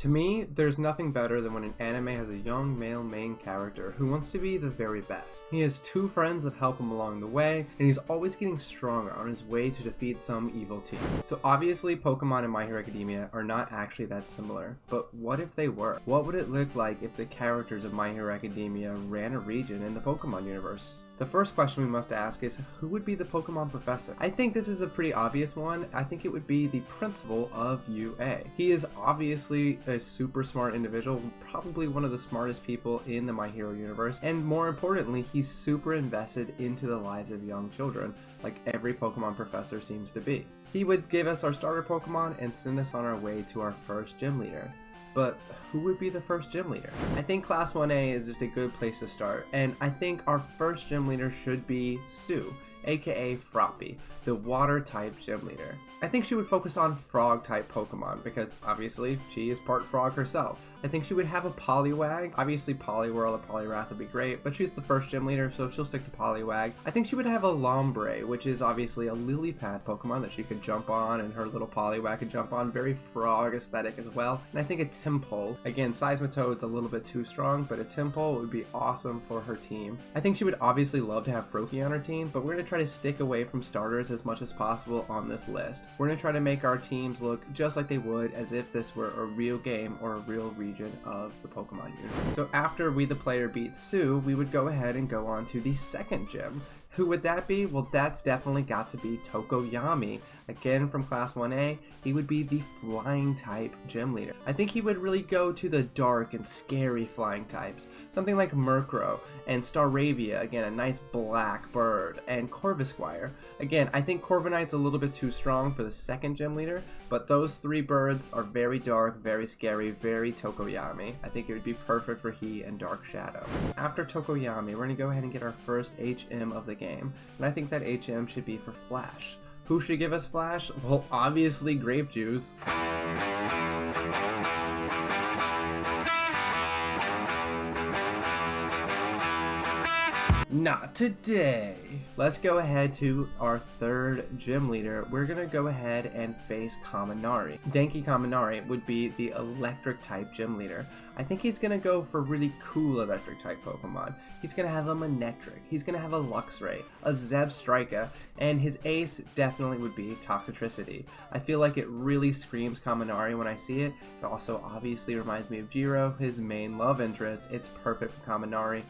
To me, there's nothing better than when an anime has a young male main character who wants to be the very best. He has two friends that help him along the way, and he's always getting stronger on his way to defeat some evil team. So obviously Pokemon and My Hero Academia are not actually that similar, but what if they were? What would it look like if the characters of My Hero Academia ran a region in the Pokemon universe? The first question we must ask is, who would be the Pokemon professor? I think this is a pretty obvious one. I think it would be the principal of UA. He is obviously a super smart individual, probably one of the smartest people in the My Hero universe, and more importantly, he's super invested into the lives of young children, like every Pokemon professor seems to be. He would give us our starter Pokemon and send us on our way to our first gym leader. But who would be the first gym leader? I think Class 1A is just a good place to start, and I think our first gym leader should be Sue, aka Froppy, the water type gym leader. I think she would focus on frog type Pokemon because obviously she is part frog herself. I think she would have a Poliwag. Obviously Poliwhirl or Poliwrath would be great, but she's the first gym leader, so she'll stick to Poliwag. I think she would have a Lombre, which is obviously a lily pad Pokemon that she could jump on, and her little Poliwag could jump on. Very frog aesthetic as well. And I think a Tympole. Again, Seismitoad's a little bit too strong, but a Tympole would be awesome for her team. I think she would obviously love to have Froakie on her team, but we're going to try to stick away from starters as much as possible on this list. We're going to try to make our teams look just like they would as if this were a real game or a real region of the Pokemon universe. So after we the player beat Sue, we would go ahead and go on to the second gym. Who would that be? Well, that's definitely got to be Tokoyami. Again, from Class 1A, he would be the flying type gym leader. I think he would really go to the dark and scary flying types. Something like Murkrow and Staravia, again, a nice black bird, and Corvisquire. Again, I think Corviknight's a little bit too strong for the second gym leader, but those three birds are very dark, very scary, very Tokoyami. I think it would be perfect for he and Dark Shadow. After Tokoyami, we're going to go ahead and get our first HM of the game, and I think that HM should be for Flash. Who should give us Flash? Well, obviously Grape Juice. Not today. Let's go ahead to our third gym leader. We're gonna go ahead and face Kaminari. Denki Kaminari would be the electric type gym leader. I think he's gonna go for really cool electric type Pokemon. He's gonna have a Manectric, he's gonna have a Luxray, a Zebstrika, and his ace definitely would be Toxtricity. I feel like it really screams Kaminari when I see it. It also obviously reminds me of Jiro, his main love interest. It's perfect for Kaminari.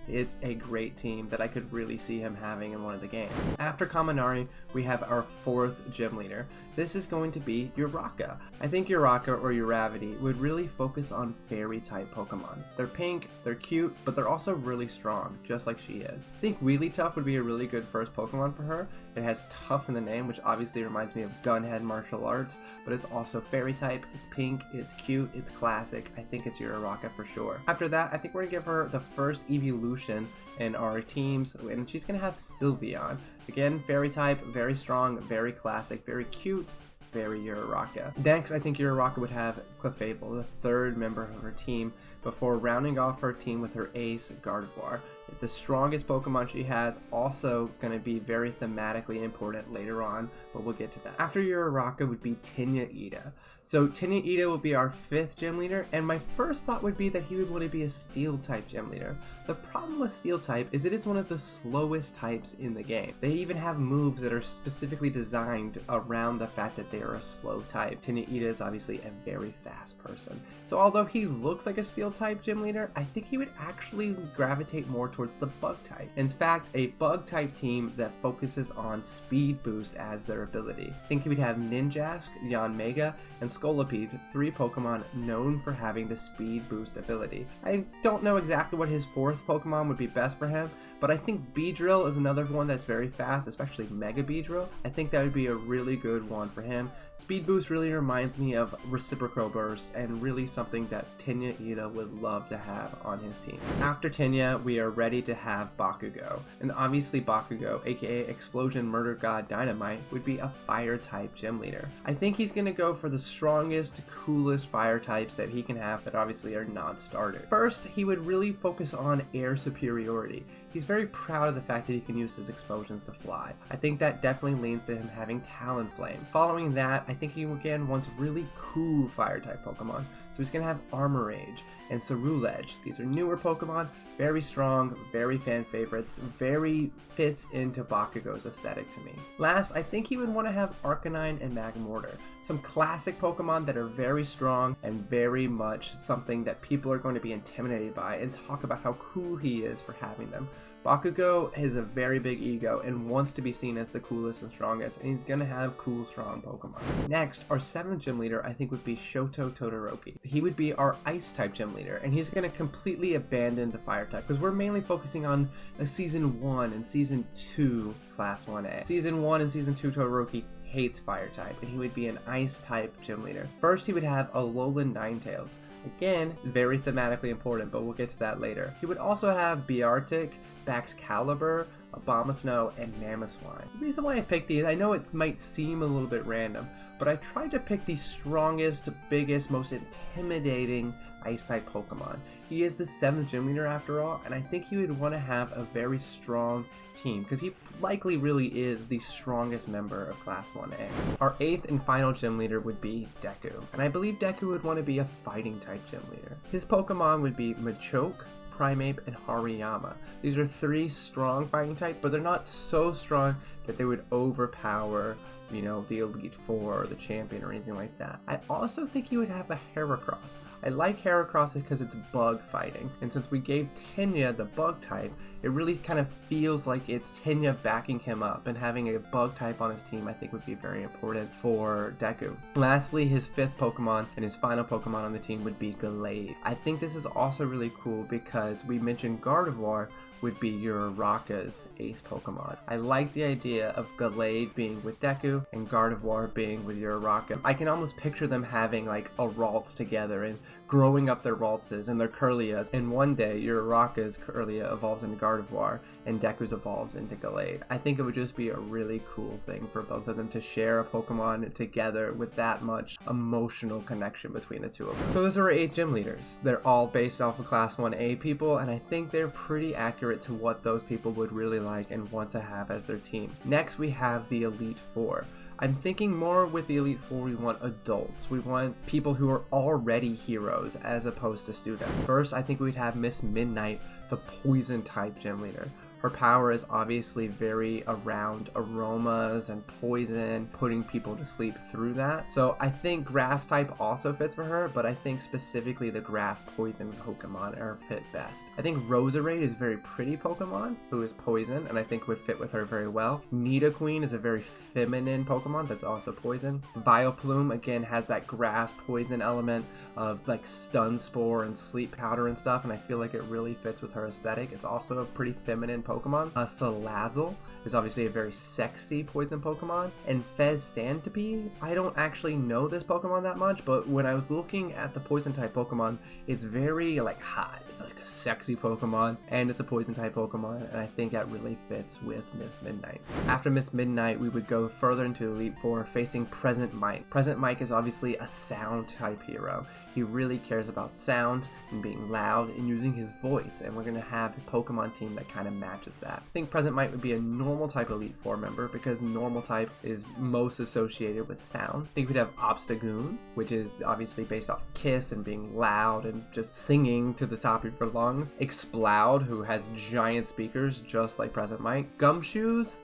It's a great team that I could really see him having in one of the games. After Kaminari, we have our fourth gym leader. This is going to be Uraka. I think Uraka or Uravity would really focus on fairy type Pokemon. They're pink, they're cute, but they're also really strong, just like she is. I think Wheelie would be a really good first Pokemon for her. It has tough in the name, which obviously reminds me of Gunhead martial arts, but it's also fairy type, it's pink, it's cute, it's classic. I think it's Uraraka for sure. After that, I think we're gonna give her the first evolution in our teams, and she's gonna have Sylveon. Again, fairy type, very strong, very classic, very cute, very Uraraka. Next, I think Uraraka would have Clefable, the third member of her team, before rounding off her team with her ace, Gardevoir. The strongest Pokemon she has, also going to be very thematically important later on, but we'll get to that. After Uraraka would be Tenya Ida. So Tenya Ida will be our fifth gym leader, and my first thought would be that he would want to be a steel type gym leader. The problem with steel type is it is one of the slowest types in the game. They even have moves that are specifically designed around the fact that they are a slow type. Tenya Ida is obviously a very fast person. So although he looks like a steel type gym leader, I think he would actually gravitate more towards the bug type. In fact, a bug type team that focuses on speed boost as their ability. I think he would have Ninjask, Yanmega, and Scolipede, three Pokemon known for having the speed boost ability. I don't know exactly what his fourth Pokemon would be best for him, but I think Beedrill is another one that's very fast, especially Mega Beedrill. I think that would be a really good one for him. Speed Boost really reminds me of Reciprocal Burst, and really something that Tenya Ida would love to have on his team. After Tenya, we are ready to have Bakugo, and obviously Bakugo, aka Explosion Murder God Dynamite, would be a fire type gym leader. I think he's gonna go for the strongest, coolest fire types that he can have that obviously are non-starter. First, he would really focus on air superiority. He's very proud of the fact that he can use his explosions to fly. I think that definitely leans to him having Talonflame. Following that, I think he again wants really cool fire type Pokemon. So he's going to have Armor Age and Cerulege. These are newer Pokemon, very strong, very fan favorites, very fits into Bakugo's aesthetic to me. Last, I think he would want to have Arcanine and Magmortar, some classic Pokemon that are very strong and very much something that people are going to be intimidated by and talk about how cool he is for having them. Bakugo has a very big ego and wants to be seen as the coolest and strongest, and he's going to have cool, strong Pokemon. Next, our 7th gym leader I think would be Shoto Todoroki. He would be our Ice-type gym leader, and he's going to completely abandon the Fire-type, because we're mainly focusing on a Season 1 and Season 2 Class 1A. Season 1 and Season 2 Todoroki hates Fire-type, and he would be an Ice-type gym leader. First, he would have Alolan Ninetales. Again, very thematically important, but we'll get to that later. He would also have Beartic, Baxcalibur, Abomasnow, and Mamoswine. The reason why I picked these, I know it might seem a little bit random, but I tried to pick the strongest, biggest, most intimidating Ice-type Pokemon. He is the 7th gym leader after all, and I think he would want to have a very strong team, because he likely really is the strongest member of Class 1A. Our 8th and final gym leader would be Deku, and I believe Deku would want to be a fighting-type gym leader. His Pokemon would be Machoke, Primeape, and Hariyama. These are 3 strong fighting type, but they're not so strong that they would overpower, you know, the Elite Four or the champion or anything like that. I also think you would have a Heracross. I like Heracross because it's bug fighting, and since we gave Tenya the bug type, it really kind of feels like it's Tenya backing him up, and having a bug type on his team I think would be very important for Deku. Lastly, his 5th Pokemon and his final Pokemon on the team would be Gallade. I think this is also really cool because we mentioned Gardevoir would be Uraraka's ace Pokemon. I like the idea of Gallade being with Deku and Gardevoir being with Uraraka. I can almost picture them having like a Ralts together and growing up their Raltses and their Curlias, and one day Uraraka's Curlia evolves into Gardevoir and Deku's evolves into Gallade. I think it would just be a really cool thing for both of them to share a Pokemon together with that much emotional connection between the two of them. So those are our 8 gym leaders. They're all based off of Class 1A people, and I think they're pretty accurate to what those people would really like and want to have as their team. Next, we have the Elite Four. I'm thinking more with the Elite Four, we want adults. We want people who are already heroes as opposed to students. First, I think we'd have Miss Midnight, the poison type gym leader. Her power is obviously very around aromas and poison, putting people to sleep through that. So I think grass type also fits for her, but I think specifically the grass poison Pokemon are fit best. I think Roserade is a very pretty Pokemon who is poison, and I think would fit with her very well. Nidoqueen is a very feminine Pokemon that's also poison. Vileplume again has that grass poison element of like Stun Spore and Sleep Powder and stuff, and I feel like it really fits with her aesthetic. It's also a pretty feminine Pokemon. Salazzle is obviously a very sexy poison Pokemon, and Fez Sandipede, I don't actually know this Pokemon that much, but when I was looking at the poison type Pokemon, it's very like hot. It's like a sexy Pokemon, and it's a poison type Pokemon, and I think that really fits with Miss Midnight. After Miss Midnight, we would go further into Elite Four, facing Present Mike. Present Mike is obviously a sound type hero. He really cares about sound and being loud and using his voice, and we're going to have a Pokemon team that kind of matches that. I think Present Mike would be a normal type Elite Four member because normal type is most associated with sound. I think we'd have Obstagoon, which is obviously based off Kiss and being loud and just singing to the top of your lungs. Exploud, who has giant speakers just like Present Mike. Gumshoes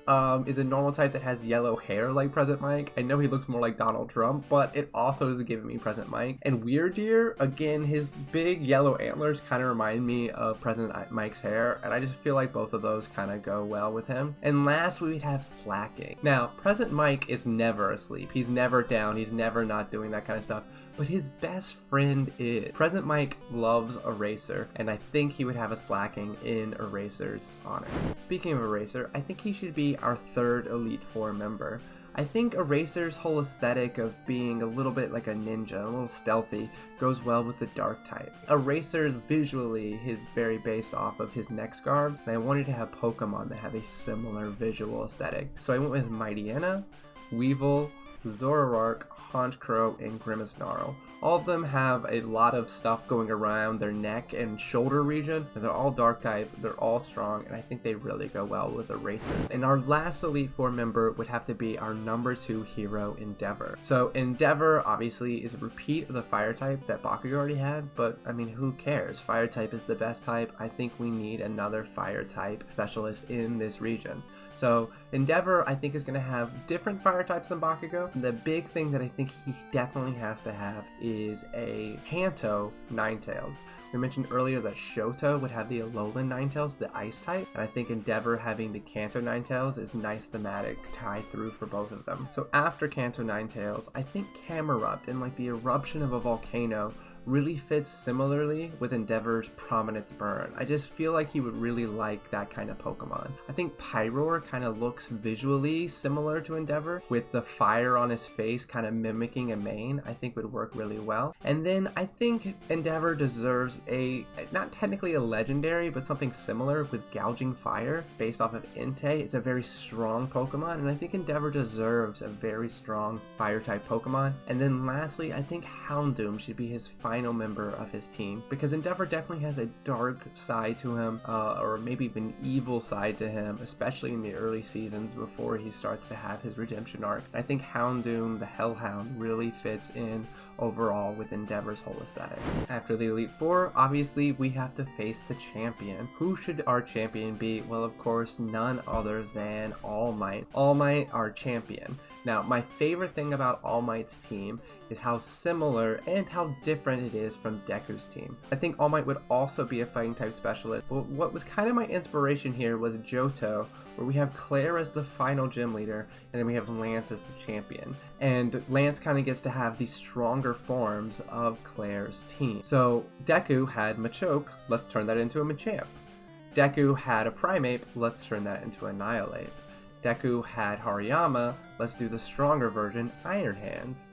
is a normal type that has yellow hair like Present Mike. I know he looks more like Donald Trump, but it also is giving me Present Mike. And Weird Deer, again, his big yellow antlers kind of remind me of Present Mike's hair, and I just feel like both of those kind of go well with him. And last, we would have Slacking. Now, Present Mike is never asleep. He's never down. He's never not doing that kind of stuff. But his best friend is. Present Mike loves Eraser, and I think he would have a Slacking in Eraser's honor. Speaking of Eraser, I think he should be our 3rd Elite Four member. I think Eraser's whole aesthetic of being a little bit like a ninja, a little stealthy, goes well with the dark type. Eraser visually is very based off of his neck scarves, and I wanted to have Pokemon that have a similar visual aesthetic. So I went with Mightyena, Weevil, Zoroark, Honchkrow, and Grimace Snarl. All of them have a lot of stuff going around their neck and shoulder region, and they're all dark type, they're all strong, and I think they really go well with Eraser. And our last Elite Four member would have to be our number 2 hero, Endeavor. So Endeavor obviously is a repeat of the fire type that Bakugo already had, but I mean, who cares? Fire type is the best type. I think we need another fire type specialist in this region. So Endeavor, I think, is going to have different fire types than Bakugo. The big thing that I think he definitely has to have is a Kanto Ninetales. We mentioned earlier that Shoto would have the Alolan Ninetales, the Ice type, and I think Endeavor having the Kanto Ninetales is nice thematic tie through for both of them. So after Kanto Ninetales, I think Camerupt and like the eruption of a volcano really fits similarly with Endeavor's Prominence Burn. I just feel like he would really like that kind of Pokemon. I think Pyroar kind of looks visually similar to Endeavor, with the fire on his face kind of mimicking a mane. I think would work really well. And then I think Endeavor deserves a, not technically a legendary, but something similar with Gouging Fire based off of Entei. It's a very strong Pokemon, and I think Endeavor deserves a very strong fire type Pokemon. And then lastly, I think Houndoom should be his final member of his team, because Endeavor definitely has a dark side to him, or maybe even evil side to him, especially in the early seasons before he starts to have his redemption arc. I think Houndoom, the Hellhound, really fits in overall with Endeavor's whole aesthetic. After the Elite Four, obviously we have to face the champion. Who should our champion be? Well, of course, none other than All Might. All Might, our champion. Now, my favorite thing about All Might's team is how similar and how different it is from Deku's team. I think All Might would also be a fighting type specialist, but what was kind of my inspiration here was Johto, where we have Claire as the final gym leader, and then we have Lance as the champion. And Lance kind of gets to have the stronger forms of Claire's team. So Deku had Machoke, let's turn that into a Machamp. Deku had a Primeape, let's turn that into a Annihilate. Deku had Hariyama, let's do the stronger version, Iron Hands.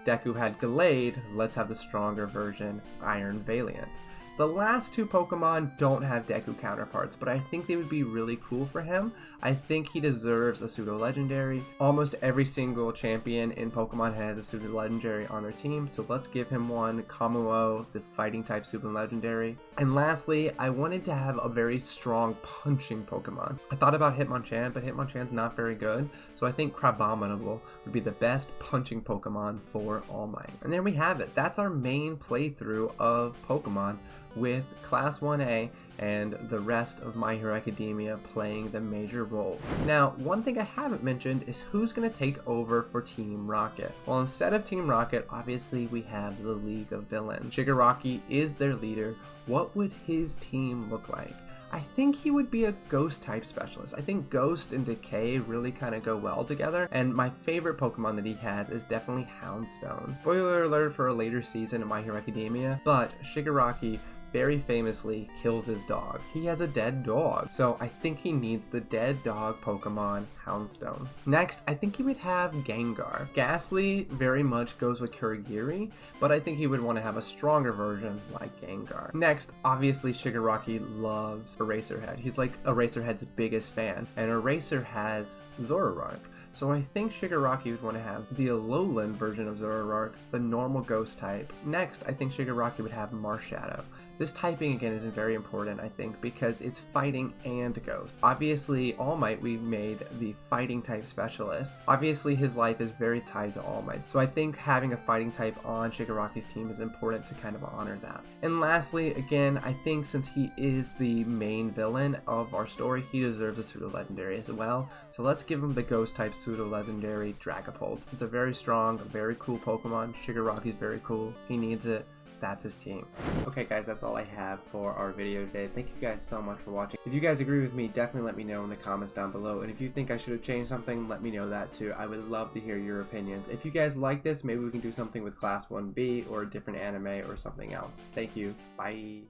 Deku had Gallade, let's have the stronger version, Iron Valiant. The last two Pokemon don't have Deku counterparts, but I think they would be really cool for him. I think he deserves a pseudo-legendary. Almost every single champion in Pokemon has a pseudo-legendary on their team, so let's give him one. Kamuo, the fighting type pseudo-legendary. And lastly, I wanted to have a very strong punching Pokemon. I thought about Hitmonchan, but Hitmonchan's not very good, so I think Crabominable would be the best punching Pokemon for All Might. And there we have it. That's our main playthrough of Pokemon, with Class 1A and the rest of My Hero Academia playing the major roles. Now, one thing I haven't mentioned is who's going to take over for Team Rocket. Well, instead of Team Rocket, obviously we have the League of Villains. Shigaraki is their leader. What would his team look like? I think he would be a ghost type specialist. I think Ghost and Decay really kind of go well together, and my favorite Pokemon that he has is definitely Houndstone. Spoiler alert for a later season of My Hero Academia, but Shigaraki very famously kills his dog. He has a dead dog, so I think he needs the dead dog Pokemon Houndstone. Next, I think he would have Gengar. Ghastly very much goes with Kurogiri, but I think he would want to have a stronger version like Gengar. Next, obviously Shigaraki loves Eraserhead. He's like Eraserhead's biggest fan, and Eraser has Zoroark. So I think Shigaraki would want to have the Alolan version of Zoroark, the normal ghost type. Next, I think Shigaraki would have Marshadow. This typing again is very important, I think, because it's fighting and ghost. Obviously, All Might we made the fighting type specialist. Obviously, his life is very tied to All Might, so I think having a fighting type on Shigaraki's team is important to kind of honor that. And lastly, again, I think since he is the main villain of our story, he deserves a pseudo-legendary as well. So let's give him the ghost type pseudo-legendary Dragapult. It's a very strong, very cool Pokemon. Shigaraki's very cool. He needs it. That's his team. Okay guys, that's all I have for our video today. Thank you guys so much for watching. If you guys agree with me, definitely let me know in the comments down below. And if you think I should have changed something, let me know that too. I would love to hear your opinions. If you guys like this, maybe we can do something with Class 1B or a different anime or something else. Thank you. Bye.